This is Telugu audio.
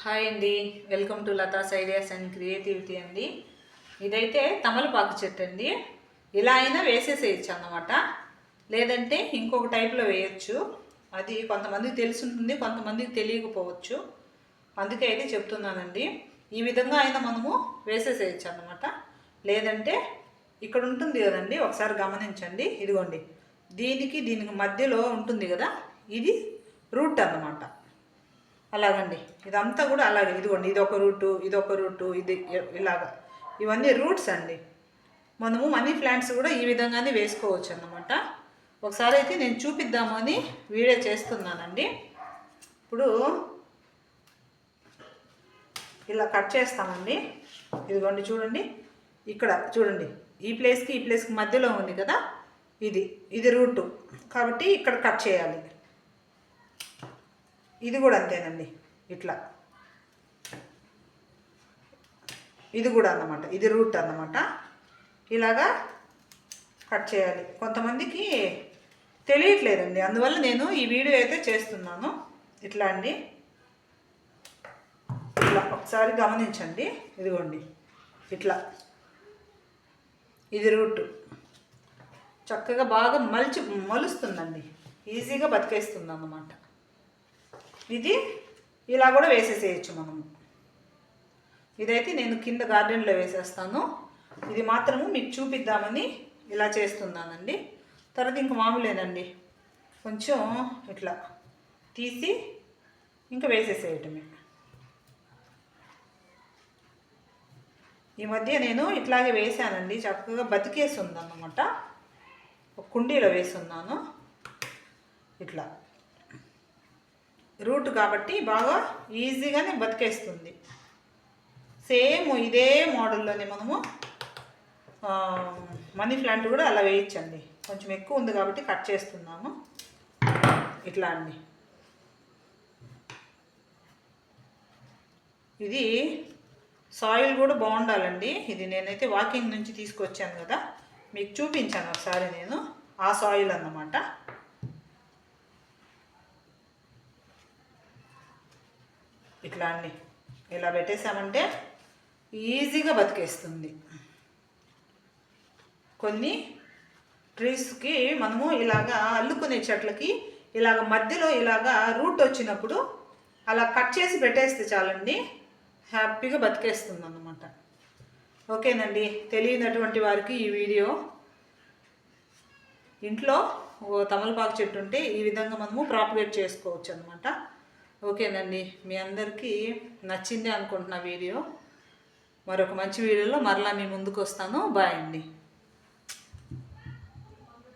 హాయ్ అండి, welcome to Latha's ideas and creativity అండి. ఇదైతే తమలపాకు చెట్టు అండి. ఇలా అయినా వేసేసేయచ్చు అన్నమాట, లేదంటే ఇంకొక టైప్లో వేయచ్చు. అది కొంతమందికి తెలిసి ఉంటుంది, కొంతమందికి తెలియకపోవచ్చు. అందుకే అయితే చెప్తున్నానండి. ఈ విధంగా అయినా మనము వేసేసేయచ్చు అన్నమాట. లేదంటే ఇక్కడ ఉంటుంది కదండి, ఒకసారి గమనించండి. ఇదిగోండి, దీనికి మధ్యలో ఉంటుంది కదా, ఇది రూట్ అన్నమాట. అలాగండి, ఇదంతా కూడా అలాగే. ఇదిగోండి, ఇదొక రూటు, ఇది ఇలాగా, ఇవన్నీ రూట్స్ అండి. మనము మనీ ప్లాంట్స్ కూడా ఈ విధంగానే వేసుకోవచ్చు అన్నమాట. ఒకసారి అయితే నేను చూపిద్దామని వీడియో చేస్తున్నానండి. ఇప్పుడు ఇలా కట్ చేస్తామండి. ఇదిగోండి చూడండి, ఇక్కడ చూడండి, ఈ ప్లేస్కి మధ్యలో ఉంది కదా, ఇది రూటు కాబట్టి ఇక్కడ కట్ చేయాలి. ఇది కూడా అంతేనండి, ఇట్లా ఇది కూడా అన్నమాట, ఇది రూట్ అన్నమాట. ఇలాగా కట్ చేయాలి. కొంతమందికి తెలియట్లేదండి, అందువల్ల నేను ఈ వీడియో అయితే చేస్తున్నాను. ఇట్లా అండి, ఇట్లా ఒకసారి గమనించండి. ఇదిగోండి, ఇట్లా ఇది రూట్ చక్కగా బాగా మలుస్తుందండి, ఈజీగా బతికేస్తుంది అన్నమాట. ఇది ఇలా కూడా వేసేసేయచ్చు మనము. ఇదైతే నేను కింద గార్డెన్లో వేసేస్తాను. ఇది మాత్రము మీకు చూపిద్దామని ఇలా చేస్తున్నానండి. తర్వాత ఇంక మామూలేనండి, కొంచెం ఇట్లా తీసి ఇంకా వేసేసేయటమే. ఈ మధ్య నేను ఇట్లాగే వేసానండి, చక్కగా బతికేసి ఉందన్నమాట. ఒక కుండీలో వేసున్నాను. ఇట్లా రూట్ కాబట్టి బాగా ఈజీగానే బతికేస్తుంది. సేమ్ ఇదే మోడల్లోనే మనము మనీ ప్లాంట్ కూడా అలా వేయచ్చండి. కొంచెం ఎక్కువ ఉంది కాబట్టి కట్ చేస్తున్నాము. ఇట్లా అండి, ఇది సాయిల్ కూడా బాగుండాలండి. ఇది నేనైతే వాకింగ్ నుంచి తీసుకొచ్చాను కదా, మీకు చూపించాను ఒకసారి నేను. ఆ సాయిల్ అన్నమాట. ఇట్లా అండి, ఇలా పెట్టేసామంటే ఈజీగా బతికేస్తుంది. కొన్ని ట్రీస్కి మనము ఇలాగా అల్లుకునే చెట్లకి ఇలాగ మధ్యలో ఇలాగా రూట్ వచ్చినప్పుడు అలా కట్ చేసి పెట్టేస్తే చాలండి, హ్యాపీగా బతికేస్తుంది అన్నమాట. ఓకేనండి, తెలియనటువంటి వారికి ఈ వీడియో. ఇంట్లో తమలపాకు చెట్టు ఉంటే ఈ విధంగా మనము ప్రాపగేట్ చేసుకోవచ్చు అనమాట. ఓకేనండి, మీ అందరికీ నచ్చింది అనుకుంటున్నా వీడియో. మరొక మంచి వీడియోలో మరలా మీ ముందుకు వస్తాను. బాయ్ అండి.